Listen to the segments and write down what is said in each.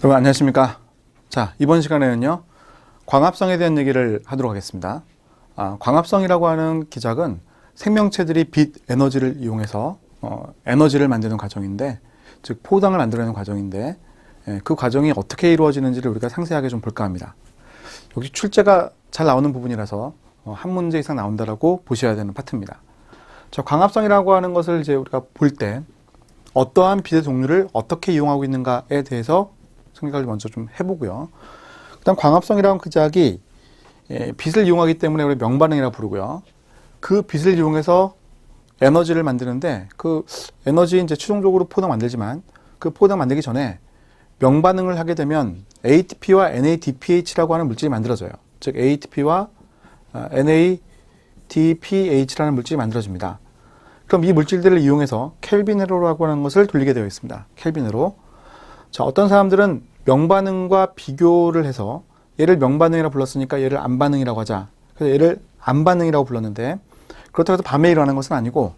여러분 안녕하십니까. 자, 이번 시간에는요 광합성에 대한 얘기를 하도록 하겠습니다. 광합성이라고 하는 기작은 생명체들이 빛 에너지를 이용해서 에너지를 만드는 과정인데, 즉 포당을 만들어내는 과정인데, 그 과정이 어떻게 이루어지는지를 우리가 상세하게 좀 볼까 합니다. 여기 출제가 잘 나오는 부분이라서 한 문제 이상 나온다라고 보셔야 되는 파트입니다. 자, 광합성이라고 하는 것을 이제 우리가 볼 때 어떠한 빛의 종류를 어떻게 이용하고 있는가에 대해서 생각을 먼저 좀 해보고요. 그다음 광합성이라는 기작이 빛을 이용하기 때문에 우리 명반응이라고 부르고요. 그 빛을 이용해서 에너지를 만드는데, 그 에너지 이제 최종적으로 포당 만들지만 그 포당 만들기 전에 명반응을 하게 되면 ATP와 NADPH라고 하는 물질이 만들어져요. 즉 ATP와 NADPH라는 물질이 만들어집니다. 그럼 이 물질들을 이용해서 켈빈 회로라고 하는 것을 돌리게 되어 있습니다. 켈빈 회로. 자, 어떤 사람들은 명반응과 비교를 해서 얘를 명반응이라고 불렀으니까 얘를 안반응이라고 하자. 그래서 얘를 안반응이라고 불렀는데, 그렇다고 해서 밤에 일어나는 것은 아니고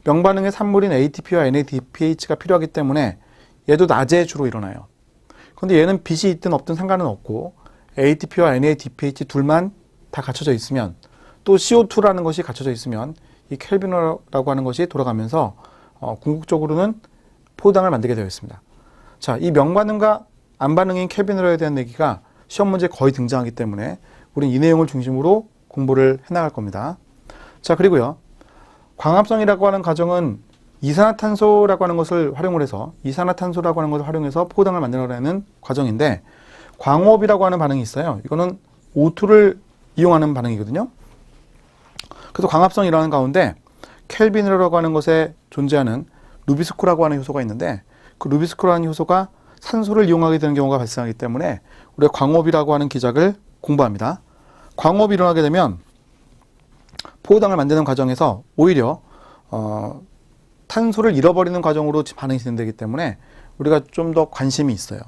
명반응의 산물인 ATP와 NADPH가 필요하기 때문에 얘도 낮에 주로 일어나요. 그런데 얘는 빛이 있든 없든 상관은 없고 ATP와 NADPH 둘만 다 갖춰져 있으면, 또 CO2라는 것이 갖춰져 있으면 이 켈빈이라고 하는 것이 돌아가면서 궁극적으로는 포당을 만들게 되어 있습니다. 자, 이 명반응과 안반응인 켈빈으로에 대한 얘기가 시험 문제에 거의 등장하기 때문에 우리는 이 내용을 중심으로 공부를 해나갈 겁니다. 자, 그리고요, 광합성이라고 하는 과정은 이산화탄소라고 하는 것을 활용을 해서 포당을 만들어내는 과정인데, 광호흡이라고 하는 반응이 있어요. 이거는 O2를 이용하는 반응이거든요. 그래서 광합성이라는 가운데 켈빈이라고 하는 것에 존재하는 루비스코라고 하는 효소가 있는데, 그 루비스코라는 효소가 산소를 이용하게 되는 경우가 발생하기 때문에 우리가 광호흡이라고 하는 기작을 공부합니다. 광호흡이 일어나게 되면 포당을 만드는 과정에서 오히려 탄소를 잃어버리는 과정으로 반응이 진행되기 때문에 우리가 좀 더 관심이 있어요.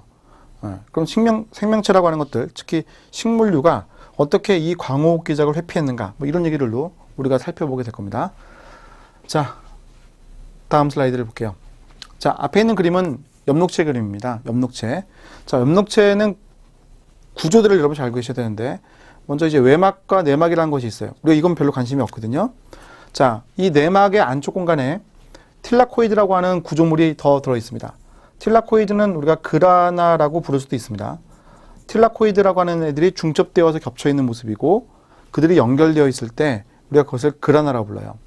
그럼 생명체라고 하는 것들, 특히 식물류가 어떻게 이 광호흡 기작을 회피했는가, 뭐 이런 얘기들로 우리가 살펴보게 될 겁니다. 자, 다음 슬라이드를 볼게요. 자, 앞에 있는 그림은 엽록체 그림입니다. 엽록체. 자, 엽록체는 구조들을 여러분 잘 알고 계셔야 되는데, 먼저 이제 외막과 내막이라는 것이 있어요. 우리가 이건 별로 관심이 없거든요. 자, 이 내막의 안쪽 공간에 틸라코이드라고 하는 구조물이 더 들어 있습니다. 틸라코이드는 우리가 그라나라고 부를 수도 있습니다. 틸라코이드라고 하는 애들이 중첩되어서 겹쳐 있는 모습이고, 그들이 연결되어 있을 때 우리가 그것을 그라나라고 불러요.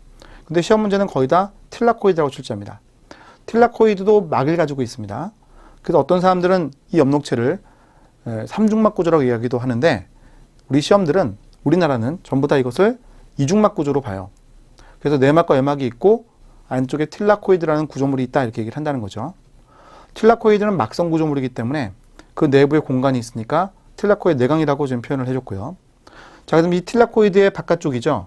근데 시험 문제는 거의 다 틸라코이드라고 출제합니다. 틸라코이드도 막을 가지고 있습니다. 그래서 어떤 사람들은 이 엽록체를 삼중막 구조라고 이야기도 하는데, 우리나라는 전부 다 이것을 이중막 구조로 봐요. 그래서 내막과 외막이 있고 안쪽에 틸라코이드라는 구조물이 있다, 이렇게 얘기를 한다는 거죠. 틸라코이드는 막성 구조물이기 때문에 그 내부에 공간이 있으니까 틸라코이드 내강이라고 지금 표현을 해줬고요. 자, 그럼 이 틸라코이드의 바깥쪽이죠.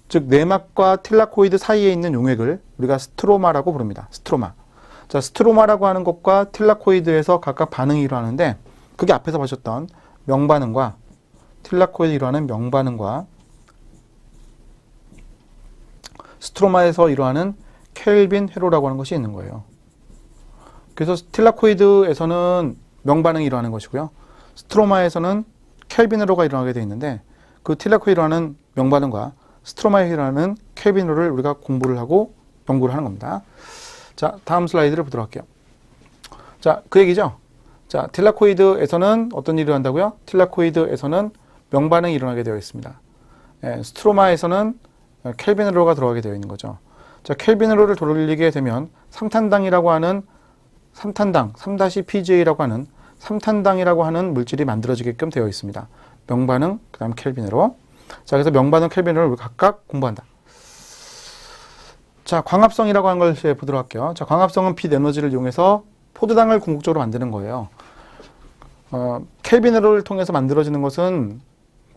즉 내막과 틸라코이드 사이에 있는 용액을 우리가 스트로마라고 부릅니다. 스트로마. 자, 스트로마라고 하는 것과 틸라코이드에서 각각 반응이 일어나는데, 그게 앞에서 보셨던 명반응과 틸라코이드 일어나는 명반응과 스트로마에서 일어나는 켈빈 회로라고 하는 것이 있는 거예요. 그래서 틸라코이드에서는 명반응이 일어나는 것이고요. 스트로마에서는 켈빈 회로가 일어나게 되어 있는데, 그 틸라코이드에 일어나는 명반응과 스트로마에 일어나는 켈빈 회로를 우리가 공부를 하고 연구를 하는 겁니다. 자, 다음 슬라이드를 보도록 할게요. 자, 그 얘기죠. 자, 틸라코이드에서는 어떤 일이 일어난다고요? 틸라코이드에서는 명반응이 일어나게 되어 있습니다. 스트로마에서는 켈빈 회로가 들어가게 되어 있는 거죠. 자, 켈빈 회로를 돌리게 되면 3-PGA라고 하는 3탄당이라고 하는 물질이 만들어지게끔 되어 있습니다. 명반응, 그 다음 켈빈 회로. 자, 그래서 명반응, 켈빈 회로를 각각 공부한다. 자, 광합성이라고 하는 걸 이제 보도록 할게요. 자, 광합성은 빛 에너지를 이용해서 포도당을 궁극적으로 만드는 거예요. 켈빈 회로를 통해서 만들어지는 것은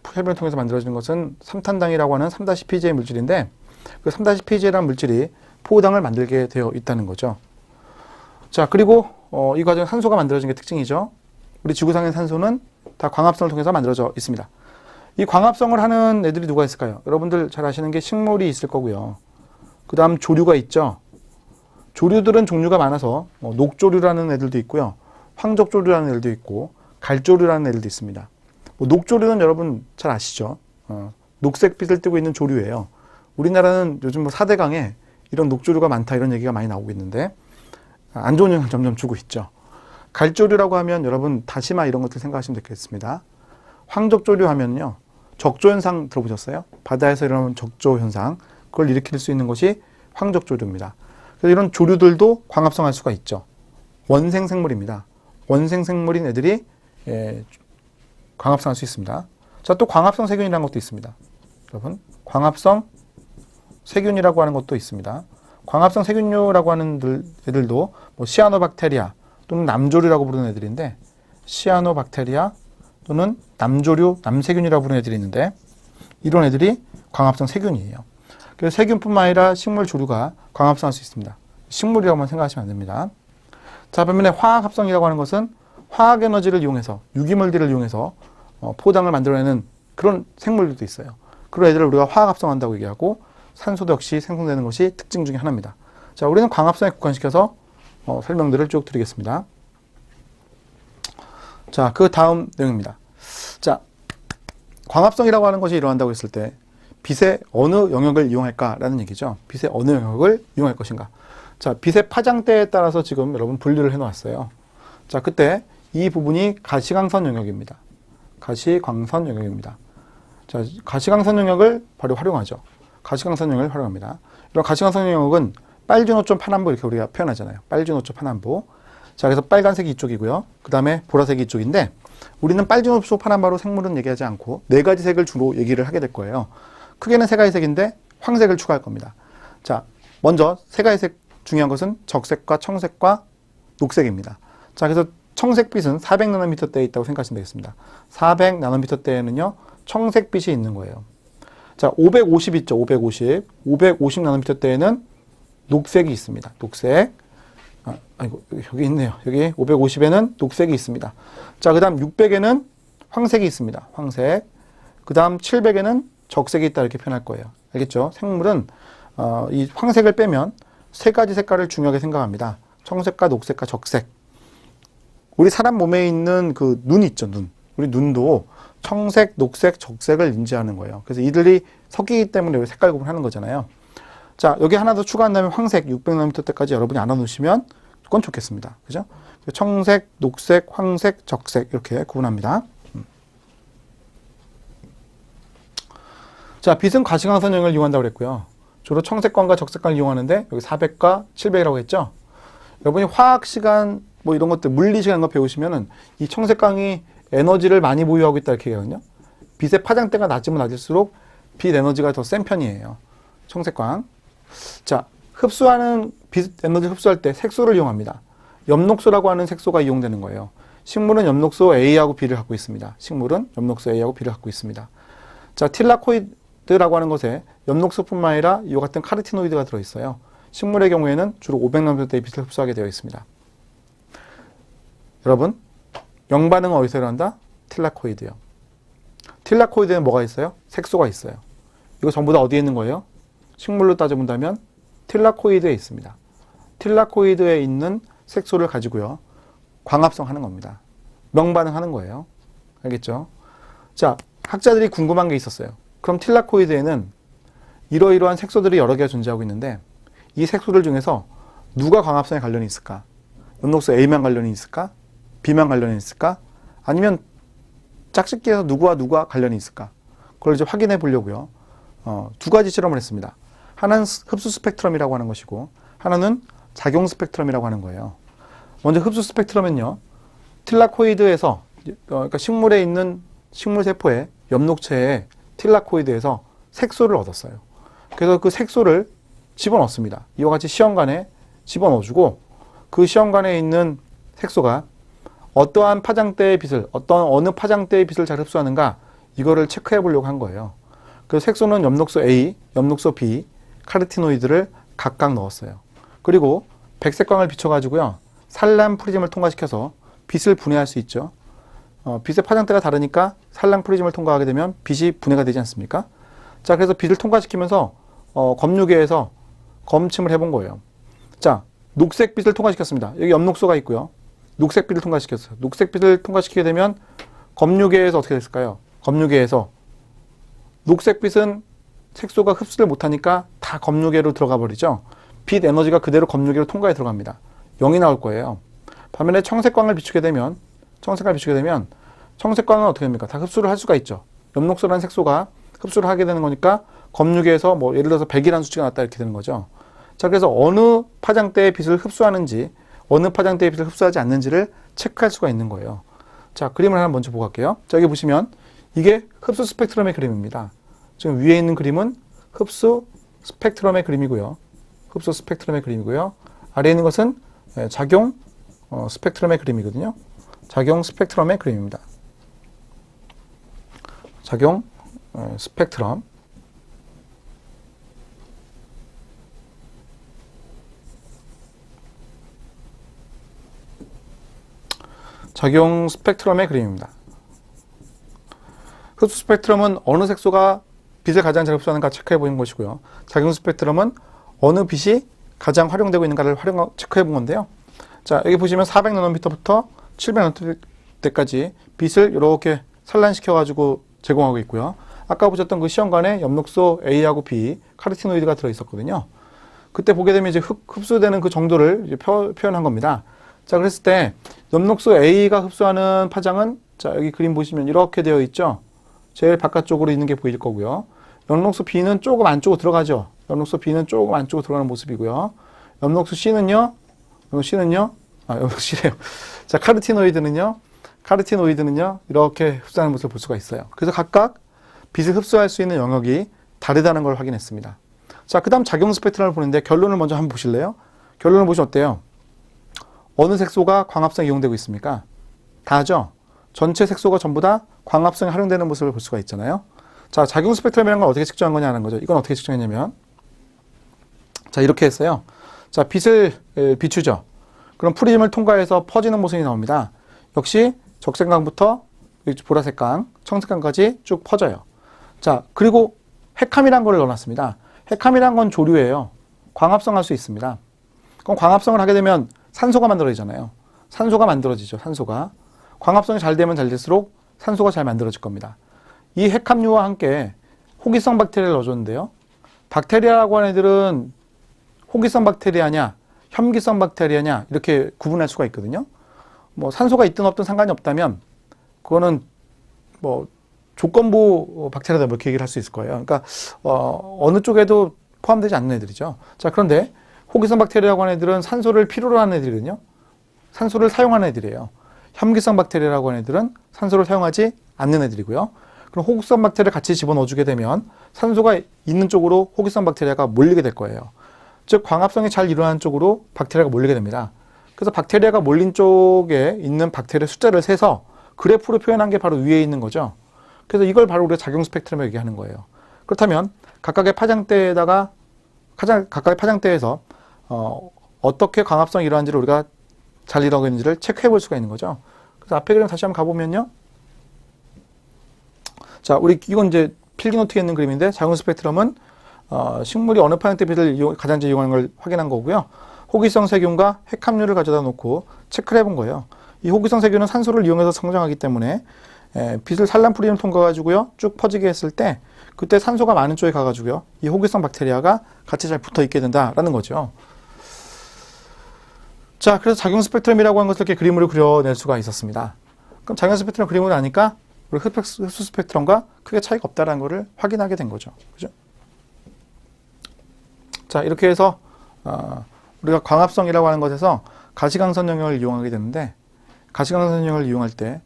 3탄당이라고 하는 3-PGA 물질인데, 그 3-PGA라는 물질이 포당을 만들게 되어 있다는 거죠. 자, 그리고 이 과정에 산소가 만들어진 게 특징이죠. 우리 지구상의 산소는 다 광합성을 통해서 만들어져 있습니다. 이 광합성을 하는 애들이 누가 있을까요? 여러분들 잘 아시는 게 식물이 있을 거고요. 그 다음 조류가 있죠. 조류들은 종류가 많아서 녹조류라는 애들도 있고요. 황적조류라는 애들도 있고 갈조류라는 애들도 있습니다. 뭐 녹조류는 여러분 잘 아시죠? 녹색빛을 띠고 있는 조류예요. 우리나라는 요즘 뭐 4대강에 이런 녹조류가 많다 이런 얘기가 많이 나오고 있는데 안 좋은 영향을 점점 주고 있죠. 갈조류라고 하면 여러분 다시마 이런 것들 생각하시면 되겠습니다. 황적조류 하면요. 적조현상 들어보셨어요? 바다에서 일어나는 적조현상, 그걸 일으킬 수 있는 것이 황적조류입니다. 그래서 이런 조류들도 광합성할 수가 있죠. 원생생물입니다. 원생생물인 애들이 광합성할 수 있습니다. 자, 또 광합성 세균이라는 것도 있습니다. 여러분, 광합성 세균이라고 하는 것도 있습니다. 광합성 세균류라고 하는 애들도 뭐 시아노박테리아 또는 남조류라고 부르는 애들인데, 시아노박테리아 또는 남조류, 남세균이라고 부르는 애들이 있는데, 이런 애들이 광합성 세균이에요. 그래서 세균뿐만 아니라 식물 조류가 광합성할 수 있습니다. 식물이라고만 생각하시면 안 됩니다. 자, 반면에 화학합성이라고 하는 것은 화학 에너지를 이용해서, 유기물들을 이용해서 포장을 만들어내는 그런 생물들도 있어요. 그런 애들을 우리가 화학합성한다고 얘기하고, 산소도 역시 생성되는 것이 특징 중에 하나입니다. 자, 우리는 광합성에 국한시켜서 설명들을 쭉 드리겠습니다. 자, 그 다음 내용입니다. 자, 광합성이라고 하는 것이 일어난다고 했을 때 빛의 어느 영역을 이용할까라는 얘기죠. 빛의 어느 영역을 이용할 것인가. 자, 빛의 파장대에 따라서 지금 여러분 분류를 해놓았어요. 자, 그때 이 부분이 가시광선 영역입니다. 가시광선 영역입니다. 자, 가시광선 영역을 바로 활용하죠. 가시광선 영역을 활용합니다. 이런 가시광선 영역은 빨주노초 파남보 이렇게 우리가 표현하잖아요. 빨주노초 파남보. 자, 그래서 빨간색이 이쪽이고요. 그 다음에 보라색이 이쪽인데, 우리는 빨주노초 파남보로 생물은 얘기하지 않고 네 가지 색을 주로 얘기를 하게 될 거예요. 크게는 세 가지 색인데 황색을 추가할 겁니다. 자, 먼저 세 가지 색 중요한 것은 적색과 청색과 녹색입니다. 자, 그래서 청색빛은 400나노미터대에 있다고 생각하시면 되겠습니다. 400나노미터대에는요, 청색빛이 있는 거예요. 자, 550 있죠. 550. 550나노미터대에는 녹색이 있습니다. 녹색. 아이고, 여기 있네요. 여기 550에는 녹색이 있습니다. 자, 그 다음 600에는 황색이 있습니다. 황색. 그 다음 700에는 적색이 있다 이렇게 표현할 거예요. 알겠죠? 생물은 이 황색을 빼면 세 가지 색깔을 중요하게 생각합니다. 청색과 녹색과 적색. 우리 사람 몸에 있는 그 눈 있죠, 눈. 우리 눈도 청색, 녹색, 적색을 인지하는 거예요. 그래서 이들이 섞이기 때문에 여기 색깔 구분하는 거잖아요. 자, 여기 하나 더 추가한다면 황색 600나노미터 때까지 여러분이 알아놓으시면 그건 좋겠습니다. 그죠? 청색, 녹색, 황색, 적색 이렇게 구분합니다. 자, 빛은 가시광선 영역을 이용한다고 그랬고요. 주로 청색광과 적색광을 이용하는데 여기 400과 700이라고 했죠. 여러분이 화학 시간 뭐 이런 것들 물리 시간 거 배우시면은 이 청색광이 에너지를 많이 보유하고 있다 이렇게 얘기하거든요. 빛의 파장대가 낮으면 낮을수록 빛 에너지가 더 센 편이에요. 청색광. 자, 흡수하는 빛 에너지를 흡수할 때 색소를 이용합니다. 엽록소라고 하는 색소가 이용되는 거예요. 식물은 엽록소 A하고 B를 갖고 있습니다. 식물은 엽록소 A하고 B를 갖고 있습니다. 자, 틸라코이드라고 하는 것에 엽록소뿐만 아니라 이와 같은 카르티노이드가 들어있어요. 식물의 경우에는 주로 500나노미터대의 빛을 흡수하게 되어 있습니다. 여러분, 영반응은 어디서 일어난다? 틸라코이드요. 틸라코이드에는 뭐가 있어요? 색소가 있어요. 이거 전부 다 어디에 있는 거예요? 식물로 따져본다면 틸라코이드에 있습니다. 틸라코이드에 있는 색소를 가지고요, 광합성하는 겁니다. 명반응하는 거예요. 알겠죠? 자, 학자들이 궁금한 게 있었어요. 그럼 틸라코이드에는 이러이러한 색소들이 여러 개가 존재하고 있는데 이 색소들 중에서 누가 광합성에 관련이 있을까? 엽록소 A만 관련이 있을까? B만 관련이 있을까? 아니면 짝짓기에서 누구와 누가 관련이 있을까? 그걸 이제 확인해 보려고요. 두 가지 실험을 했습니다. 하나는 흡수 스펙트럼이라고 하는 것이고 하나는 작용 스펙트럼이라고 하는 거예요. 먼저 흡수 스펙트럼은요, 틸라코이드에서 그러니까 식물에 있는 식물 세포의 엽록체의 틸라코이드에서 색소를 얻었어요. 그래서 그 색소를 집어넣습니다. 이와 같이 시험관에 집어넣어주고 그 시험관에 있는 색소가 어떠한 파장대의 빛을, 어느 파장대의 빛을 잘 흡수하는가 이거를 체크해 보려고 한 거예요. 그래서 색소는 엽록소 A, 엽록소 B, 카르티노이드를 각각 넣었어요. 그리고 백색광을 비춰가지고요, 산란 프리즘을 통과시켜서 빛을 분해할 수 있죠. 빛의 파장대가 다르니까 산란 프리즘을 통과하게 되면 빛이 분해가 되지 않습니까? 자, 그래서 빛을 통과시키면서 검육에서 검침을 해본 거예요. 자, 녹색 빛을 통과시켰습니다. 여기 엽록소가 있고요. 녹색빛을 통과시켰어요. 녹색빛을 통과시키게 되면 검유계에서 어떻게 됐을까요? 검유계에서 녹색빛은 색소가 흡수를 못하니까 다 검유계로 들어가 버리죠. 빛 에너지가 그대로 검유계로 통과해 들어갑니다. 0이 나올 거예요. 반면에 청색광을 비추게 되면 청색광은 어떻게 됩니까? 다 흡수를 할 수가 있죠. 엽록소라는 색소가 흡수를 하게 되는 거니까 검유계에서 뭐 예를 들어서 100이라는 수치가 났다 이렇게 되는 거죠. 자, 그래서 어느 파장대의 빛을 흡수하는지 어느 파장대의 빛을 흡수하지 않는지를 체크할 수가 있는 거예요. 자, 그림을 하나 먼저 보고 갈게요. 자, 여기 보시면 이게 흡수 스펙트럼의 그림입니다. 지금 위에 있는 그림은 흡수 스펙트럼의 그림이고요. 아래에 있는 것은 작용 스펙트럼의 그림이거든요. 작용 스펙트럼의 그림입니다. 작용 스펙트럼. 작용 스펙트럼의 그림입니다. 흡수 스펙트럼은 어느 색소가 빛을 가장 잘 흡수하는가 체크해 보는 것이고요. 작용 스펙트럼은 어느 빛이 가장 활용되고 있는가를 체크해 본 건데요. 자, 여기 보시면 400나노미터부터 700나노미터까지 빛을 이렇게 산란시켜 가지고 제공하고 있고요. 아까 보셨던 그 시험관에 엽록소 A하고 B, 카르티노이드가 들어 있었거든요. 그때 보게 되면 이제 흡수되는 그 정도를 이제 표현한 겁니다. 자, 그랬을 때 엽록소 A가 흡수하는 파장은 자, 여기 그림 보시면 이렇게 되어 있죠. 제일 바깥쪽으로 있는 게 보일 거고요. 엽록소 B는 조금 안쪽으로 들어가죠. 엽록소 B는 조금 안쪽으로 들어가는 모습이고요. 엽록소 C는요. 엽록소 C래요. 자, 카르티노이드는요. 이렇게 흡수하는 모습을 볼 수가 있어요. 그래서 각각 빛을 흡수할 수 있는 영역이 다르다는 걸 확인했습니다. 자, 그 다음 작용 스펙트럼을 보는데 결론을 먼저 한번 보실래요? 결론을 보시면 어때요? 어느 색소가 광합성에 이용되고 있습니까? 다죠? 전체 색소가 전부 다 광합성에 활용되는 모습을 볼 수가 있잖아요. 자, 작용 스펙트럼이라는 걸 어떻게 측정한 거냐는 거죠. 이건 어떻게 측정했냐면, 자, 이렇게 했어요. 자, 빛을 비추죠. 그럼 프리즘을 통과해서 퍼지는 모습이 나옵니다. 역시 적색광부터 보라색광, 청색광까지 쭉 퍼져요. 자, 그리고 핵함이라는 걸 넣어놨습니다. 핵함이라는 건 조류예요. 광합성할 수 있습니다. 그럼 광합성을 하게 되면 산소가 만들어지잖아요. 산소가 만들어지죠. 산소가. 광합성이 잘 되면 잘 될수록 산소가 잘 만들어질 겁니다. 이 핵함유와 함께 호기성 박테리아를 넣어줬는데요. 박테리아라고 하는 애들은 호기성 박테리아냐, 혐기성 박테리아냐 이렇게 구분할 수가 있거든요. 뭐 산소가 있든 없든 상관이 없다면 그거는 뭐 조건부 박테리아다 이렇게 얘기를 할 수 있을 거예요. 그러니까 어느 쪽에도 포함되지 않는 애들이죠. 자, 그런데 호기성 박테리아라고 하는 애들은 산소를 필요로 하는 애들이거든요. 산소를 사용하는 애들이에요. 혐기성 박테리아라고 하는 애들은 산소를 사용하지 않는 애들이고요. 그럼 호기성 박테리아를 같이 집어넣어주게 되면 산소가 있는 쪽으로 호기성 박테리아가 몰리게 될 거예요. 즉 광합성이 잘 일어나는 쪽으로 박테리아가 몰리게 됩니다. 그래서 박테리아가 몰린 쪽에 있는 박테리아 숫자를 세서 그래프로 표현한 게 바로 위에 있는 거죠. 그래서 이걸 바로 우리가 작용 스펙트럼이라고 얘기하는 거예요. 그렇다면 각각의 파장대에서 어떻게 광합성이 일어나는지를 우리가 잘 일어나고 있는지를 체크해 볼 수가 있는 거죠. 그래서 앞에 그림 다시 한번 가보면요. 자, 이건 이제 필기노트에 있는 그림인데 작용 스펙트럼은 식물이 어느 파장대 빛을 가장 잘 이용하는 걸 확인한 거고요. 호기성 세균과 핵함유를 가져다 놓고 체크를 해본 거예요. 이 호기성 세균은 산소를 이용해서 성장하기 때문에 빛을 산란 프리즘을 통과가지고요 쭉 퍼지게 했을 때 그때 산소가 많은 쪽에 가가지고요 이 호기성 박테리아가 같이 잘 붙어 있게 된다라는 거죠. 자, 그래서 작용 스펙트럼이라고 하는 것을 이렇게 그림으로 그려낼 수가 있었습니다. 그럼 작용 스펙트럼 그림으로 나니까 우리 흡수 스펙트럼과 크게 차이가 없다는 것을 확인하게 된 거죠. 그죠? 자, 이렇게 해서 우리가 광합성이라고 하는 것에서 가시광선 영역을 이용하게 되는데 가시광선 영역을 이용할 때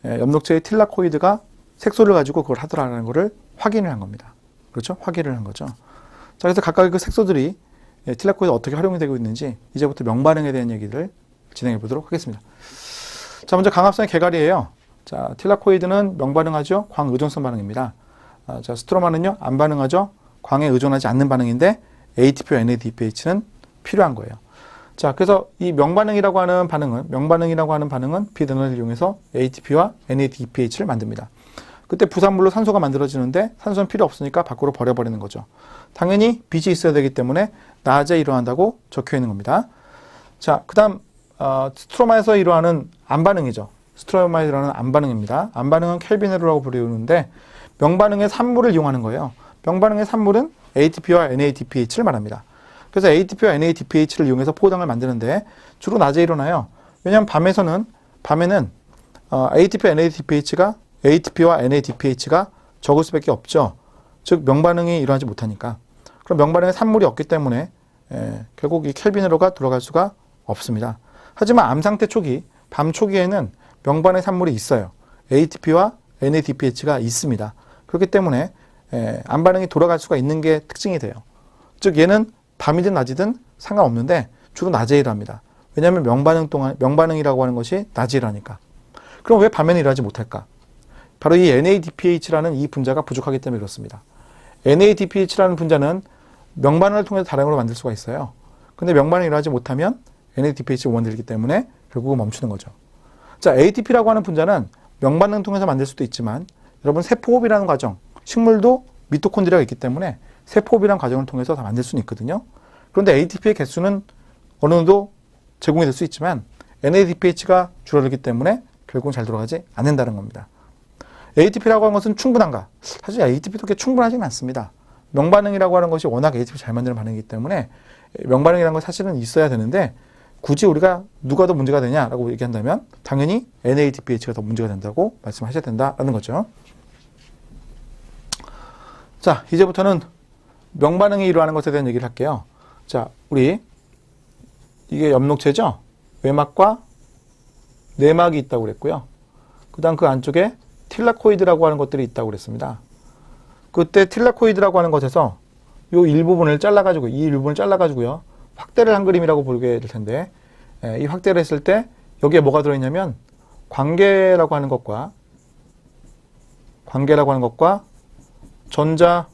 엽록체의 틸라코이드가 색소를 가지고 그걸 하더라는 것을 확인을 한 겁니다. 그렇죠? 확인을 한 거죠. 자, 그래서 각각의 그 색소들이 틸라코이드 어떻게 활용이 되고 있는지 이제부터 명반응에 대한 얘기를 진행해 보도록 하겠습니다. 자, 먼저 광합성의 개괄이에요. 자, 틸라코이드는 명반응하죠. 광의존성 반응입니다. 자, 스트로마는요, 안 반응하죠. 광에 의존하지 않는 반응인데 ATP와 NADPH는 필요한 거예요. 자, 그래서 이 명반응이라고 하는 반응은 빛 에너지를 이용해서 ATP와 NADPH를 만듭니다. 그때 부산물로 산소가 만들어지는데 산소는 필요 없으니까 밖으로 버려버리는 거죠. 당연히 빛이 있어야 되기 때문에 낮에 일어난다고 적혀 있는 겁니다. 자, 그 다음 스트로마에서 일어나는 안반응이죠. 스트로마에서 일어나는 안반응입니다. 안반응은 켈빈으로라고 부르는데 명반응의 산물을 이용하는 거예요. 명반응의 산물은 ATP와 NADPH를 말합니다. 그래서 ATP와 NADPH를 이용해서 포도당을 만드는데 주로 낮에 일어나요. 왜냐하면 밤에는 ATP와 NADPH가 적을 수밖에 없죠. 즉 명반응이 일어나지 못하니까. 그럼 명반응에 산물이 없기 때문에 결국 이 켈빈으로가 들어갈 수가 없습니다. 하지만 암 상태 초기, 밤 초기에는 명반응에 산물이 있어요. ATP와 NADPH가 있습니다. 그렇기 때문에 암 반응이 돌아갈 수가 있는 게 특징이 돼요. 즉 얘는 밤이든 낮이든 상관없는데 주로 낮에 일합니다. 왜냐하면 명반응이라고 하는 것이 낮에 일하니까. 그럼 왜 밤에는 일하지 못할까? 바로 이 NADPH라는 이 분자가 부족하기 때문에 그렇습니다. NADPH라는 분자는 명반응을 통해서 다량으로 만들 수가 있어요. 근데 명반응이 일하지 못하면 NADPH가 못 만들기 때문에 결국은 멈추는 거죠. 자, ATP라고 하는 분자는 명반응을 통해서 만들 수도 있지만 여러분 세포호흡이라는 과정, 식물도 미토콘드리아가 있기 때문에 세포호흡이라는 과정을 통해서 다 만들 수는 있거든요. 그런데 ATP의 개수는 어느 정도 제공이 될 수 있지만 NADPH가 줄어들기 때문에 결국은 잘 돌아가지 않는다는 겁니다. ATP라고 하는 것은 충분한가? 사실 ATP도 그렇게 충분하지는 않습니다. 명반응이라고 하는 것이 워낙 ATP 잘 만드는 반응이기 때문에 명반응이라는 건 사실은 있어야 되는데 굳이 우리가 누가 더 문제가 되냐라고 얘기한다면 당연히 NADPH가 더 문제가 된다고 말씀하셔야 된다라는 거죠. 자, 이제부터는 명반응이 일어나는 것에 대한 얘기를 할게요. 자, 우리 이게 엽록체죠? 외막과 내막이 있다고 그랬고요. 그 다음 그 안쪽에 틸라코이드라고 하는 것들이 있다고 그랬습니다. 그때 틸라코이드라고 하는 것에서 이 일부분을 잘라가지고요. 확대를 한 그림이라고 부르게 될 텐데 이 확대를 했을 때 여기에 뭐가 들어있냐면 관계라고 하는 것과 전자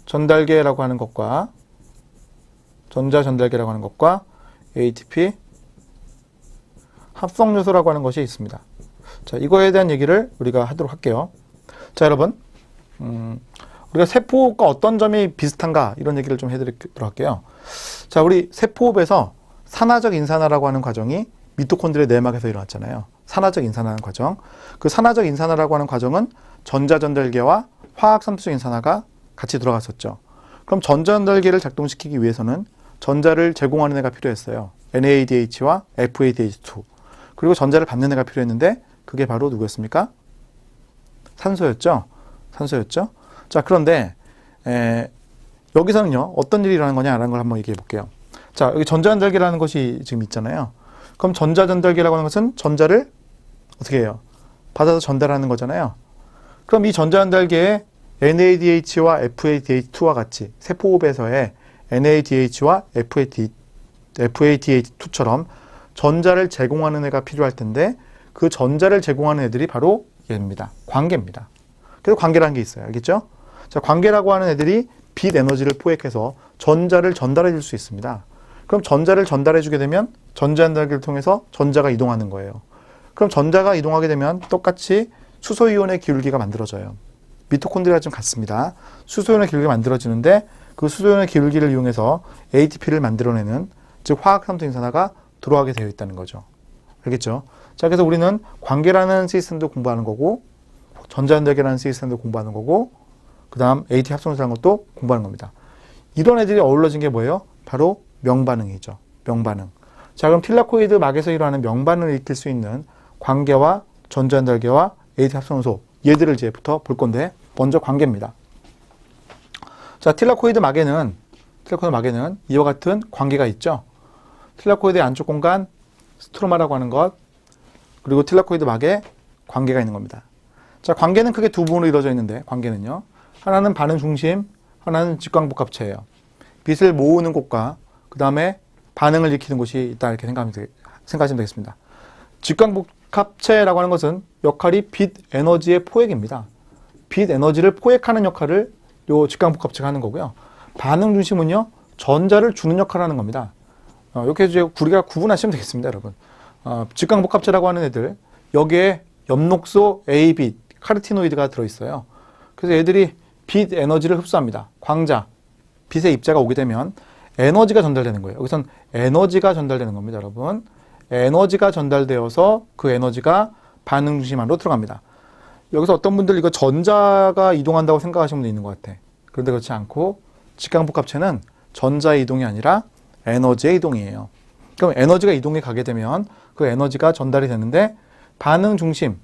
전달계라고 하는 것과 ATP 합성 요소라고 하는 것이 있습니다. 자, 이거에 대한 얘기를 우리가 하도록 할게요. 자, 여러분, 우리가 세포호흡과 어떤 점이 비슷한가 이런 얘기를 좀 해드리도록 할게요. 자, 우리 세포호흡에서 산화적 인산화라고 하는 과정이 미토콘드리아 내막에서 일어났잖아요. 산화적 인산화하는 과정. 그 산화적 인산화라고 하는 과정은 전자전달계와 화학섬유적 인산화가 같이 들어갔었죠. 그럼 전자전달계를 작동시키기 위해서는 전자를 제공하는 애가 필요했어요. NADH와 FADH2. 그리고 전자를 받는 애가 필요했는데 그게 바로 누구였습니까? 산소였죠. 자, 그런데 여기서는요. 어떤 일이 일어나는 거냐라는 걸 한번 얘기해 볼게요. 자, 여기 전자전달계라는 것이 지금 있잖아요. 그럼 전자전달계라고 하는 것은 전자를 어떻게 해요? 받아서 전달하는 거잖아요. 그럼 이 전자전달계에 NADH와 FADH2와 같이 세포호흡에서의 NADH와 FADH2처럼 전자를 제공하는 애가 필요할 텐데 그 전자를 제공하는 애들이 바로 얘입니다. 관계입니다. 그래서 관계라는 게 있어요. 알겠죠? 자, 관계라고 하는 애들이 빛 에너지를 포획해서 전자를 전달해 줄 수 있습니다. 그럼 전자를 전달해 주게 되면 전자전달기를 통해서 전자가 이동하는 거예요. 그럼 전자가 이동하게 되면 똑같이 수소이온의 기울기가 만들어져요. 미토콘드리아가 좀 같습니다. 수소이온의 기울기가 만들어지는데 그 수소이온의 기울기를 이용해서 ATP를 만들어내는 즉 화학산소 인산화가 들어가게 되어 있다는 거죠. 알겠죠? 자, 그래서 우리는 관계라는 시스템도 공부하는 거고 전자전달계라는 시스템도 공부하는 거고 그 다음 ATP 합성이라는 것도 공부하는 겁니다. 이런 애들이 어우러진 게 뭐예요? 바로 명반응이죠. 명반응. 자, 그럼 틸라코이드 막에서 일어나는 명반응을 일으킬 수 있는 관계와 전자전달계와 ATP 합성소 얘들을 이제부터 볼 건데 먼저 관계입니다. 자, 틸라코이드 막에는 이와 같은 관계가 있죠. 틸라코이드의 안쪽 공간 스트로마라고 하는 것 그리고 틸라코이드 막에 관계가 있는 겁니다. 자, 관계는 크게 두 부분으로 이루어져 있는데 관계는요. 하나는 반응 중심, 하나는 직광복합체예요. 빛을 모으는 곳과 그 다음에 반응을 일으키는 곳이 있다 이렇게 생각하시면 되겠습니다. 직광복합체라고 하는 것은 역할이 빛 에너지의 포획입니다. 빛 에너지를 포획하는 역할을 요 직광복합체가 하는 거고요. 반응 중심은요. 전자를 주는 역할을 하는 겁니다. 이렇게 이제 우리가 구분하시면 되겠습니다, 여러분. 직광복합체라고 하는 애들 여기에 엽록소 A빛, 카르티노이드가 들어있어요. 그래서 애들이 빛 에너지를 흡수합니다. 광자, 빛의 입자가 오게 되면 에너지가 전달되는 거예요. 여기선 에너지가 전달되는 겁니다, 여러분. 에너지가 전달되어서 그 에너지가 반응 중심 안으로 들어갑니다. 여기서 어떤 분들 이거 전자가 이동한다고 생각하시는 분도 있는 것 같아. 그런데 그렇지 않고 직강복합체는 전자의 이동이 아니라 에너지의 이동이에요. 그럼 에너지가 이동해 가게 되면 그 에너지가 전달이 되는데 반응 중심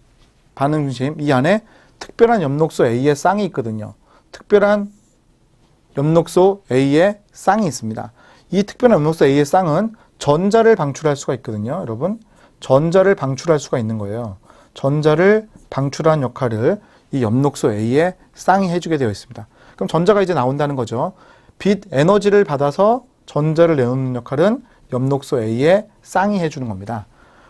이 안에 특별한 엽록소 A의 쌍이 있거든요. 특별한 엽록소 A의 쌍이 있습니다. 이 특별한 엽록소 A의 쌍은 전자를 방출할 수가 있거든요. 여러분, 전자를 방출할 수가 있는 거예요. 전자를 방출한 역할을 이 엽록소 A의 쌍이 해주게 되어 있습니다. 그럼 전자가 이제 나온다는 거죠. 빛 에너지를 받아서 전자를 내놓는 역할은 엽록소 A의 쌍이 해주는 겁니다.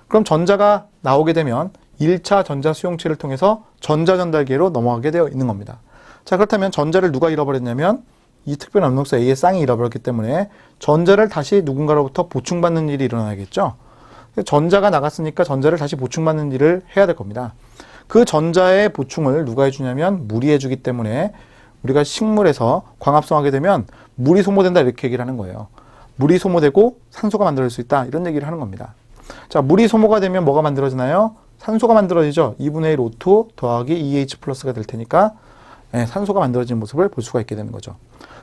그럼 전자가 나오게 되면 1차 전자 수용체를 통해서 전자 전달기로 넘어가게 되어 있는 겁니다. 자, 그렇다면 전자를 누가 잃어버렸냐면 이 특별한 엽록소 A의 쌍이 잃어버렸기 때문에 전자를 다시 누군가로부터 보충받는 일이 일어나겠죠. 전자가 나갔으니까 전자를 다시 보충받는 일을 해야 될 겁니다. 그 전자의 보충을 누가 해주냐면 물이 해주기 때문에 우리가 식물에서 광합성하게 되면 물이 소모된다 이렇게 얘기를 하는 거예요. 물이 소모되고 산소가 만들어질 수 있다 이런 얘기를 하는 겁니다. 자, 물이 소모가 되면 뭐가 만들어지나요? 산소가 만들어지죠. 2분의 1 O2 더하기 EH 플러스가 될 테니까 산소가 만들어지는 모습을 볼 수가 있게 되는 거죠.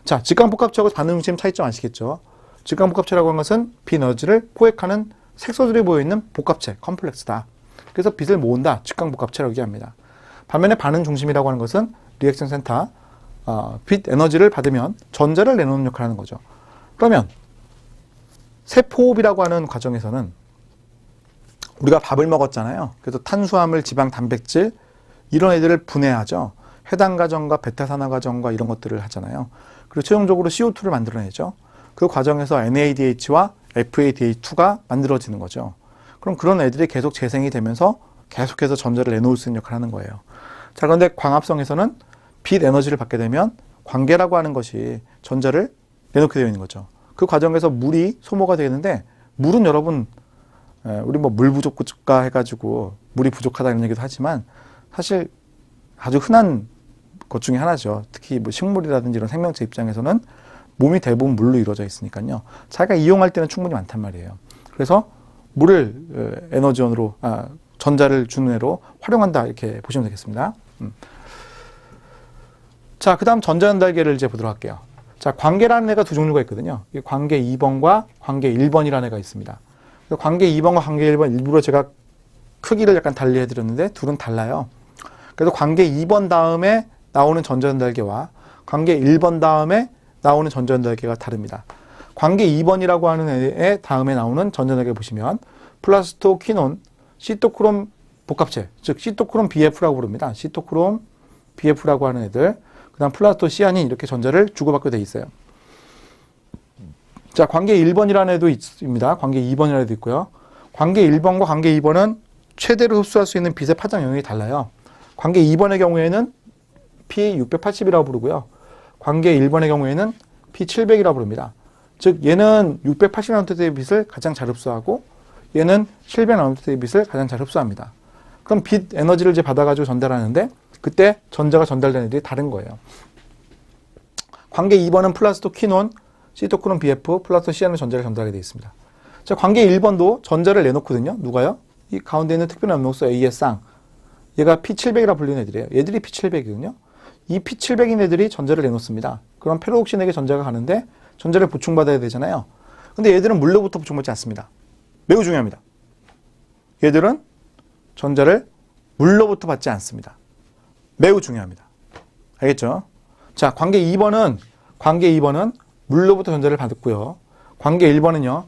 자, 직강복합체하고 반응 중심 차이점 아시겠죠? 직강복합체라고 하는 것은 빛 에너지를 포획하는 색소들이 모여있는 복합체, 컴플렉스다. 그래서 빛을 모은다, 직강복합체라고 얘기합니다. 반면에 반응 중심이라고 하는 것은 리액션 센터, 빛 에너지를 받으면 전자를 내놓는 역할을 하는 거죠. 그러면 세포호흡이라고 하는 과정에서는 우리가 밥을 먹었잖아요. 그래서 탄수화물, 지방, 단백질 이런 애들을 분해하죠. 해당 과정과 베타산화 과정과 이런 것들을 하잖아요. 그리고 최종적으로 CO2를 만들어내죠. 그 과정에서 NADH와 FADH2가 만들어지는 거죠. 그럼 그런 애들이 계속 재생이 되면서 계속해서 전자를 내놓을 수 있는 역할을 하는 거예요. 자, 그런데 광합성에서는 빛 에너지를 받게 되면 광계라고 하는 것이 전자를 내놓게 되어 있는 거죠. 그 과정에서 물이 소모가 되는데 물은 여러분 우리 뭐 물 부족가 해가지고 물이 부족하다 이런 얘기도 하지만 사실 아주 흔한 것 중에 하나죠. 특히 뭐 식물이라든지 이런 생명체 입장에서는 몸이 대부분 물로 이루어져 있으니까요. 자기가 이용할 때는 충분히 많단 말이에요. 그래서 물을 에너지원으로 전자를 주는 애로 활용한다 이렇게 보시면 되겠습니다. 자, 그 다음 전자전달계를 이제 보도록 할게요. 자, 관계라는 애가 두 종류가 있거든요. 관계 2번과 관계 1번이라는 애가 있습니다. 관계 2번과 관계 1번 일부러 제가 크기를 약간 달리 해드렸는데 둘은 달라요. 그래서 관계 2번 다음에 나오는 전자전달계와 관계 1번 다음에 나오는 전자전달계가 다릅니다. 관계 2번이라고 하는 애 다음에 나오는 전자전달계 보시면 플라스토, 퀴논, 시토크롬 복합체, 즉 시토크롬 BF라고 부릅니다. 시토크롬 BF라고 하는 애들, 그 다음 플라스토, 시아닌 이렇게 전자를 주고받게 돼 있어요. 자, 관계 1번이라는 애도 있습니다. 관계 2번이라는 애도 있고요. 관계 1번과 관계 2번은 최대로 흡수할 수 있는 빛의 파장 영역이 달라요. 관계 2번의 경우에는 P680이라고 부르고요. 관계 1번의 경우에는 P700이라고 부릅니다. 즉 얘는 680나노미터의 빛을 가장 잘 흡수하고 얘는 700나노미터의 빛을 가장 잘 흡수합니다. 그럼 빛 에너지를 이제 받아가지고 전달하는데 그때 전자가 전달되는 애들이 다른 거예요. 관계 2번은 플라스토, 퀴논, 시토크롬 BF, 플라스토, 시아닌 전자를 전달하게 되어 있습니다. 자, 관계 1번도 전자를 내놓거든요. 누가요? 이 가운데 있는 특별한 엽록소 A의 쌍. 얘가 P700이라 불리는 애들이에요. 얘들이 P700이거든요. 이 P700인 애들이 전자를 내놓습니다. 그럼 페로옥신에게 전자가 가는데 전자를 보충받아야 되잖아요. 근데 얘들은 물로부터 보충받지 않습니다. 매우 중요합니다. 얘들은 전자를 물로부터 받지 않습니다. 매우 중요합니다. 알겠죠? 자, 관계 2번은 물로부터 전자를 받았고요. 관계 1번은요.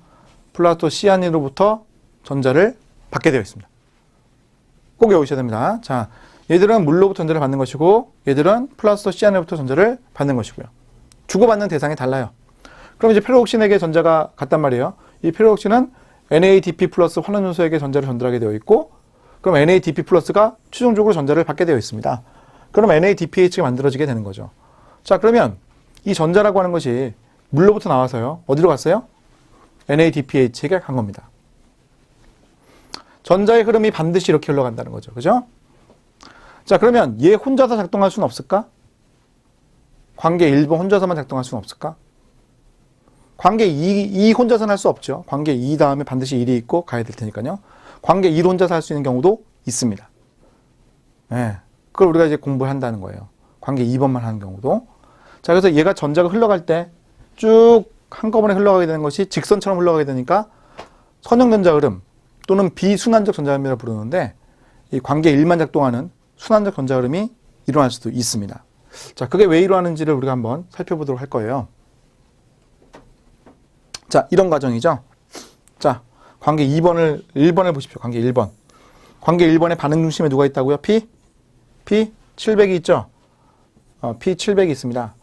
플라토 시아닌으로부터 전자를 받게 되어 있습니다. 꼭 외우셔야 됩니다. 자, 얘들은 물로부터 전자를 받는 것이고 얘들은 플라토 시아닌으로부터 전자를 받는 것이고요. 주고받는 대상이 달라요. 그럼 이제 페로옥신에게 전자가 갔단 말이에요. 이 페로옥신은 NADP 플러스 환원요소에게 전자를 전달하게 되어 있고 그럼 NADP 플러스가 최종적으로 전자를 받게 되어 있습니다. 그럼 NADPH가 만들어지게 되는 거죠. 자, 그러면 이 전자라고 하는 것이 물로부터 나와서요. 어디로 갔어요? NADPH에게 간 겁니다. 전자의 흐름이 반드시 이렇게 흘러간다는 거죠. 그죠? 자, 그러면 얘 혼자서 작동할 수는 없을까? 관계 1번 혼자서만 작동할 수는 없을까? 관계 2 혼자서는 할 수 없죠. 관계 2 다음에 반드시 1이 있고 가야 될 테니까요. 관계 1 혼자서 할 수 있는 경우도 있습니다. 네. 그걸 우리가 이제 공부를 한다는 거예요. 관계 2번만 하는 경우도. 자, 그래서 얘가 전자가 흘러갈 때 쭉 한꺼번에 흘러가게 되는 것이 직선처럼 흘러가게 되니까 선형전자 흐름 또는 비순환적 전자 흐름이라고 부르는데 이 관계 1만 작동하는 순환적 전자 흐름이 일어날 수도 있습니다. 자, 그게 왜 일어나는지를 우리가 한번 살펴보도록 할 거예요. 자, 이런 과정이죠. 자, 관계 1번을 보십시오. 관계 1번. 관계 1번의 반응 중심에 누가 있다고요? P700이 있죠? P700이 있습니다.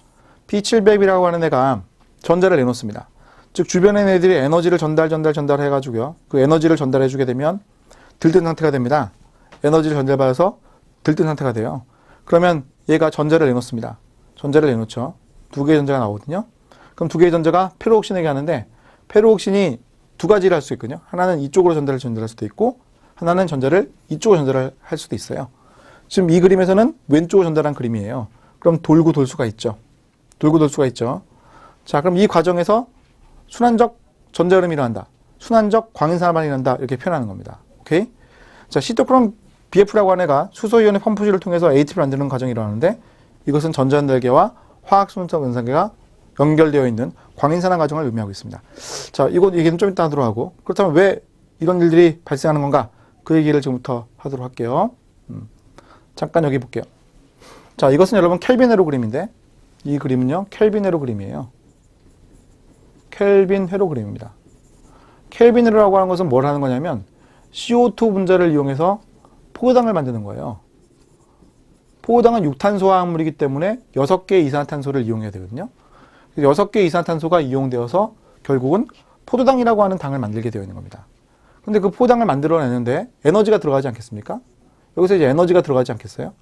P700이라고 하는 애가 전자를 내놓습니다. 즉, 주변에 있는 애들이 에너지를 전달해가지고요. 그 에너지를 전달해주게 되면 들뜬 상태가 됩니다. 에너지를 전달받아서 들뜬 상태가 돼요. 그러면 얘가 전자를 내놓습니다. 전자를 내놓죠. 두 개의 전자가 나오거든요. 그럼 두 개의 전자가 페로옥신에게 하는데 페로옥신이 두 가지를 할 수 있거든요. 하나는 이쪽으로 전달할 수도 있고 하나는 전자를 이쪽으로 전달할 수도 있어요. 지금 이 그림에서는 왼쪽으로 전달한 그림이에요. 그럼 돌고 돌 수가 있죠. 돌고 돌 수가 있죠. 자, 그럼 이 과정에서 순환적 전자 흐름이 일어난다. 순환적 광인산화반응이 일어난다. 이렇게 표현하는 겁니다. 오케이? 자, 시토크롬 BF라고 하는 애가 수소이온의 펌프질을 통해서 ATP를 만드는 과정이 일어나는데 이것은 전자 전달계와 화학 순환적 연산계가 연결되어 있는 광인산화 과정을 의미하고 있습니다. 자, 이건 얘기는 좀 이따 하도록 하고 그렇다면 왜 이런 일들이 발생하는 건가? 그 얘기를 지금부터 하도록 할게요. 잠깐 여기 볼게요. 자, 이것은 여러분 켈빈 회로 그림인데 이 그림은요 켈빈 회로 그림이에요. 켈빈 회로 그림입니다. 켈빈 회로라고 하는 것은 뭘 하는 거냐면 CO2 분자를 이용해서 포도당을 만드는 거예요. 포도당은 6탄소 화합물이기 때문에 6개의 이산화탄소를 이용해야 되거든요. 6개의 이산화탄소가 이용되어서 결국은 포도당이라고 하는 당을 만들게 되어 있는 겁니다. 근데 그 포도당을 만들어내는데 에너지가 들어가지 않겠습니까? 여기서 이제 에너지가 들어가지 않겠어요?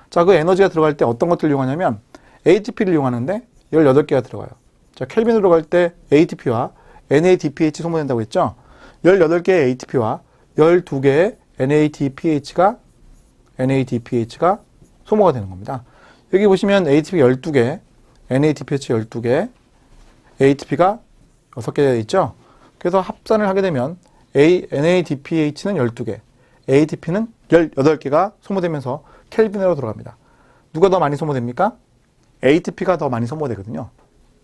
자, 그 에너지가 들어갈 때 어떤 것들을 이용하냐면 ATP를 이용하는데 18개가 들어가요. 자, 켈빈으로 갈 때 ATP와 NADPH 소모된다고 했죠? 18개의 ATP와 12개의 NADPH가 소모가 되는 겁니다. 여기 보시면 ATP 12개, NADPH 12개, ATP가 6개 되어 있죠? 그래서 합산을 하게 되면 NADPH는 12개, ATP는 18개가 소모되면서 켈빈으로 들어갑니다. 누가 더 많이 소모됩니까? ATP가 더 많이 소모되거든요.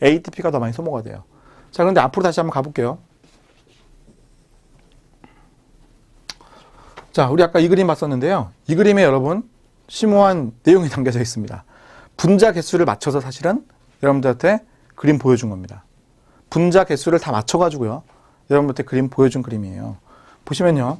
ATP가 더 많이 소모가 돼요. 자, 그런데 앞으로 다시 한번 가볼게요. 자, 우리 아까 이 그림 봤었는데요. 이 그림에 여러분 심오한 내용이 담겨져 있습니다. 분자 개수를 맞춰서 사실은 여러분들한테 그림 보여준 겁니다. 분자 개수를 다 맞춰가지고요. 여러분들한테 그림 보여준 그림이에요. 보시면요.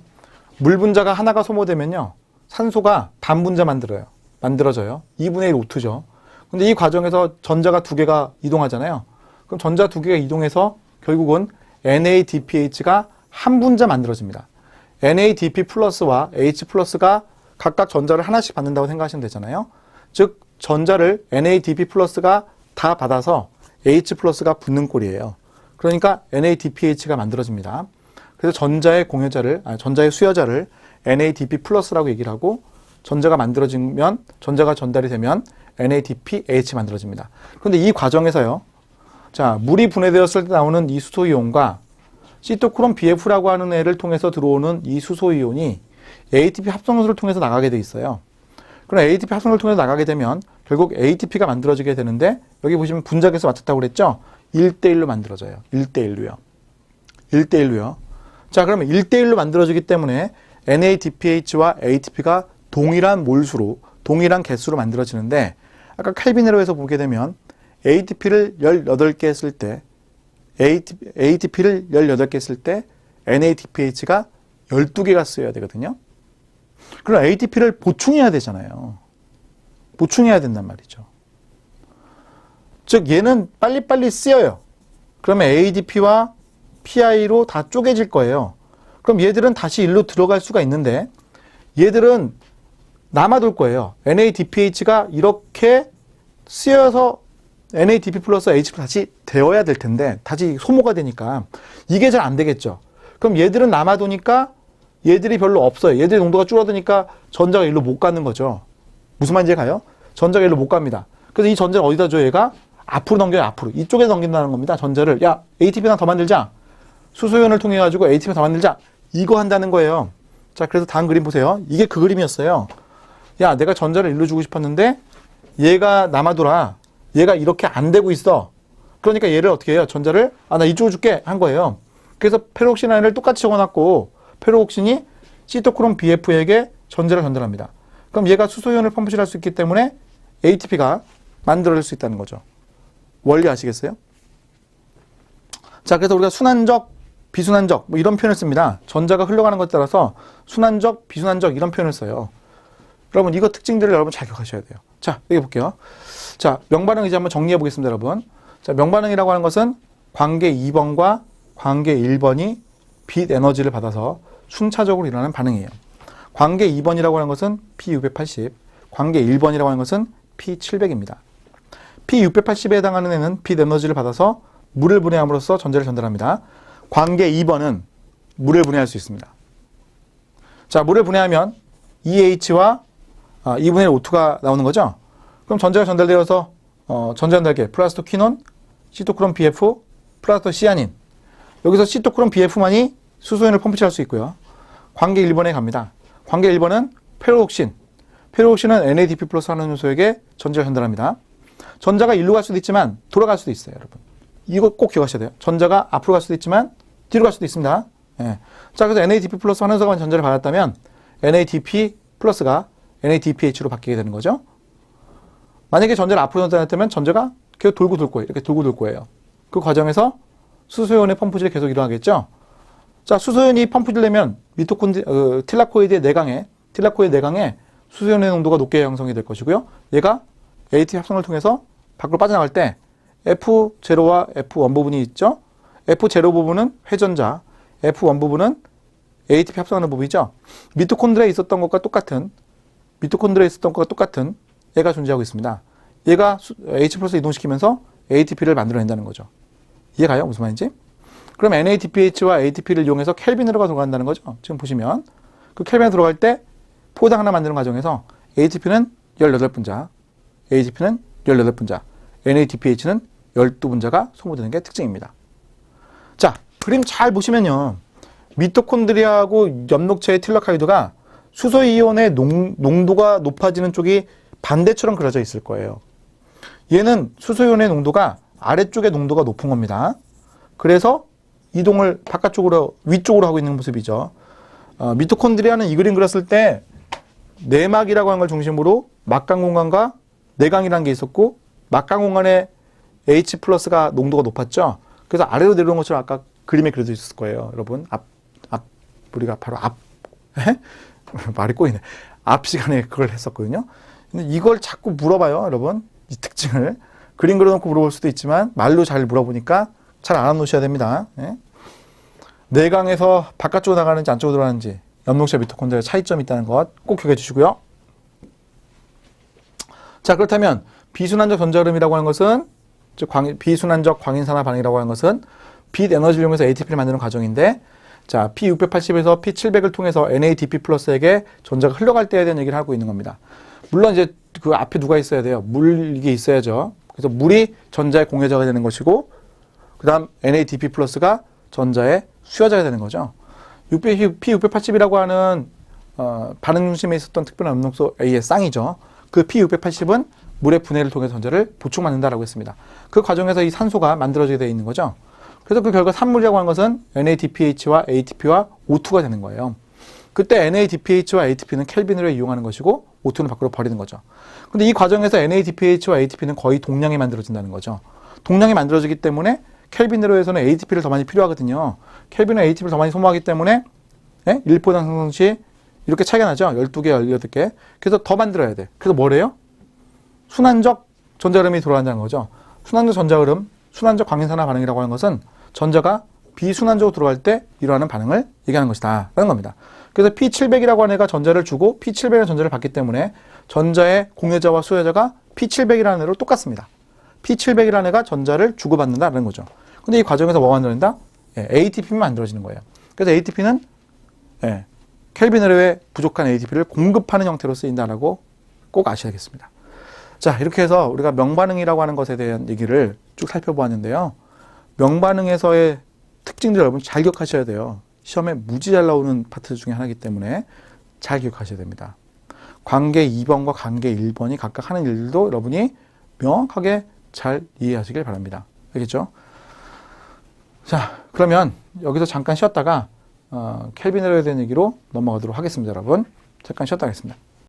물 분자가 하나가 소모되면요. 산소가 반분자 만들어져요. 2분의 1 O2죠. 근데 이 과정에서 전자가 두 개가 이동하잖아요. 그럼 전자 두 개가 이동해서 결국은 NADPH가 한 분자 만들어집니다. NADP 플러스와 H 플러스가 각각 전자를 하나씩 받는다고 생각하시면 되잖아요. 즉 전자를 NADP 플러스가 다 받아서 H 플러스가 붙는 꼴이에요. 그러니까 NADPH가 만들어집니다. 그래서 전자의 수여자를 NADP 플러스라고 얘기를 하고 전자가 만들어지면 전자가 전달이 되면 NADPH 만들어집니다. 그런데 이 과정에서요. 자, 물이 분해되었을 때 나오는 이 수소이온과 시토크롬 BF라고 하는 애를 통해서 들어오는 이 수소이온이 ATP 합성소를 통해서 나가게 돼 있어요. 그럼 ATP 합성소를 통해서 나가게 되면 결국 ATP가 만들어지게 되는데 여기 보시면 분자 개수 맞췄다고 그랬죠? 1대1로 만들어져요. 1대1로요. 1대1로요. 자, 그러면 1대1로 만들어지기 때문에 NADPH와 ATP가 동일한 몰수로, 동일한 개수로 만들어지는데 아까 켈빈으로 보게 되면 ATP를 18개 했을 때 ATP를 18개 했을 때 NADPH가 12개가 쓰여야 되거든요. 그럼 ATP를 보충해야 되잖아요. 보충해야 된단 말이죠. 즉 얘는 빨리빨리 쓰여요. 그러면 ADP와 PI로 다 쪼개질 거예요. 그럼 얘들은 다시 일로 들어갈 수가 있는데 얘들은 남아돌 거예요. NADPH가 이렇게 쓰여서 NADP 플러스 H 다시 되어야 될 텐데 다시 소모가 되니까 이게 잘 안 되겠죠. 그럼 얘들은 남아도니까 얘들이 별로 없어요. 얘들의 농도가 줄어드니까 전자가 일로 못 가는 거죠. 무슨 말인지 가요? 전자가 일로 못 갑니다. 그래서 이 전자를 어디다 줘요? 얘가 앞으로 넘겨요, 앞으로. 이쪽에서 넘긴다는 겁니다. 전자를. 야, ATP 하나 더 만들자. 수소연을 통해 가지고 ATP 더 만들자. 이거 한다는 거예요. 자, 그래서 다음 그림 보세요. 이게 그 그림이었어요. 야, 내가 전자를 일로 주고 싶었는데 얘가 남아돌아. 얘가 이렇게 안 되고 있어. 그러니까 얘를 어떻게 해요? 전자를 나 이쪽으로 줄게 한 거예요. 그래서 페로옥신 아연을 똑같이 적어놨고 페로옥신이 시토크롬 BF에게 전자를 전달합니다. 그럼 얘가 수소연을 펌프질할 수 있기 때문에 ATP가 만들어질 수 있다는 거죠. 원리 아시겠어요? 자, 그래서 우리가 순환적, 비순환적 뭐 이런 표현을 씁니다. 전자가 흘러가는 것에 따라서 순환적, 비순환적 이런 표현을 써요. 여러분 이거 특징들을 여러분 잘 기억하셔야 돼요. 자, 여기 볼게요. 자, 명반응 이제 한번 정리해 보겠습니다, 여러분. 자, 명반응이라고 하는 것은 관계 2번과 관계 1번이 빛 에너지를 받아서 순차적으로 일어나는 반응이에요. 관계 2번이라고 하는 것은 P680, 관계 1번이라고 하는 것은 P700입니다. P680에 해당하는 애는 빛 에너지를 받아서 물을 분해함으로써 전자를 전달합니다. 관계 2번은 물을 분해할 수 있습니다. 자, 물을 분해하면 EH와 2분의 5,2가 나오는 거죠. 그럼 전자가 전달되어서 전자 전달계 플라스토퀴논, 시토크롬 BF, 플라스토시아닌. 여기서 시토크롬 BF만이 수소연을 펌프질할 수 있고요. 관계 1번에 갑니다. 관계 1번은 페로옥신. 페로옥신은 NADP 플러스 하는 요소에게 전자를 전달합니다. 전자가 일로 갈 수도 있지만 돌아갈 수도 있어요, 여러분. 이거 꼭 기억하셔야 돼요. 전자가 앞으로 갈 수도 있지만 뒤로 갈 수도 있습니다. 예. 자, 그래서 NADP 플러스 환원소가 전자를 받았다면 NADP 플러스가 NADPH로 바뀌게 되는 거죠. 만약에 전자를 앞으로 전달했다면 전자가 계속 돌고 돌 거예요. 이렇게 돌고 돌 거예요. 그 과정에서 수소연의 펌프질이 계속 일어나겠죠. 자, 수소연이 펌프질되면 틸라코이드의 내강에 수소연의 농도가 높게 형성이 될 것이고요. 얘가 ATP 합성을 통해서 밖으로 빠져나갈 때 F0와 F1 부분이 있죠. F0 부분은 회전자, F1 부분은 ATP 합성하는 부분이죠. 미토콘드리아에 있었던 것과 똑같은 얘가 존재하고 있습니다. 얘가 H 플러스 이동시키면서 ATP를 만들어낸다는 거죠. 이해가요? 무슨 말인지? 그럼 NADPH와 ATP를 이용해서 켈빈으로가 들어간다는 거죠. 지금 보시면 그 켈빈에 들어갈 때 포당 하나 만드는 과정에서 ATP는 18분자, ATP는 18분자, NADPH는 12분자가 소모되는 게 특징입니다. 자, 그림 잘 보시면요. 미토콘드리아하고 엽록체의 틸라코이드가 수소이온의 농도가 높아지는 쪽이 반대처럼 그려져 있을 거예요. 얘는 수소이온의 농도가 아래쪽의 농도가 높은 겁니다. 그래서 이동을 바깥쪽으로, 위쪽으로 하고 있는 모습이죠. 미토콘드리아는 이 그림 그렸을 때 내막이라고 하는 걸 중심으로 막강 공간과 내강이라는 게 있었고 막강 공간에 H 플러스가 농도가 높았죠. 그래서 아래로 내려오는 것처럼 아까 그림에 그려져 있을 거예요. 여러분 우리가 바로 말이 꼬이네. 앞 시간에 그걸 했었거든요. 근데 이걸 자꾸 물어봐요, 여러분. 이 특징을. 그림 그려놓고 물어볼 수도 있지만 말로 잘 물어보니까 잘 알아놓으셔야 됩니다. 예? 내강에서 바깥쪽으로 나가는지 안쪽으로 들어가는지 엽록체 미토콘드리아의 차이점이 있다는 것 꼭 기억해 주시고요. 자, 그렇다면 비순환적 전자흐름이라고 하는 것은 즉 비순환적 광인산화 반응이라고 하는 것은 빛 에너지를 이용해서 ATP를 만드는 과정인데 자, P680에서 P700을 통해서 NADP 플러스에게 전자가 흘러갈 때에 대한 얘기를 하고 있는 겁니다. 물론 이제 그 앞에 누가 있어야 돼요? 물이 있어야죠. 그래서 물이 전자의 공여자가 되는 것이고 그 다음 NADP 플러스가 전자의 수여자가 되는 거죠. P680이라고 하는 반응 중심에 있었던 특별한 음록소 A의 쌍이죠. 그 P680은 물의 분해를 통해 전자를 보충받는다라고 했습니다. 그 과정에서 이 산소가 만들어지게 되어 있는 거죠. 그래서 그 결과 산물이라고 하는 것은 NADPH와 ATP와 O2가 되는 거예요. 그때 NADPH와 ATP는 켈빈으로 이용하는 것이고 O2는 밖으로 버리는 거죠. 근데 이 과정에서 NADPH와 ATP는 거의 동량이 만들어진다는 거죠. 동량이 만들어지기 때문에 켈빈으로에서는 ATP를 더 많이 필요하거든요. 켈빈은 ATP를 더 많이 소모하기 때문에 1포당 생성 시 이렇게 차이가 나죠. 12개, 18개. 그래서 더 만들어야 돼. 그래서 뭐래요? 순환적 전자흐름이 돌아간다는 거죠. 순환적 전자흐름, 순환적 광인산화 반응이라고 하는 것은 전자가 비순환적으로 들어갈 때 일어나는 반응을 얘기하는 것이다 라는 겁니다. 그래서 P700이라고 하는 애가 전자를 주고 P700이라는 전자를 받기 때문에 전자의 공여자와 수여자가 P700이라는 애로 똑같습니다. P700이라는 애가 전자를 주고받는다는 거죠. 근데 이 과정에서 뭐가 만들어진다? ATP만 만들어지는 거예요. 그래서 ATP는 켈빈으로의 부족한 ATP를 공급하는 형태로 쓰인다라고 꼭 아셔야겠습니다. 자, 이렇게 해서 우리가 명반응이라고 하는 것에 대한 얘기를 쭉 살펴보았는데요. 명반응에서의 특징들 여러분 잘 기억하셔야 돼요. 시험에 무지 잘 나오는 파트 중에 하나이기 때문에 잘 기억하셔야 됩니다. 관계 2번과 관계 1번이 각각 하는 일들도 여러분이 명확하게 잘 이해하시길 바랍니다. 알겠죠? 자, 그러면 여기서 잠깐 쉬었다가 켈빈 에러에 대한 얘기로 넘어가도록 하겠습니다. 여러분 잠깐 쉬었다 하겠습니다.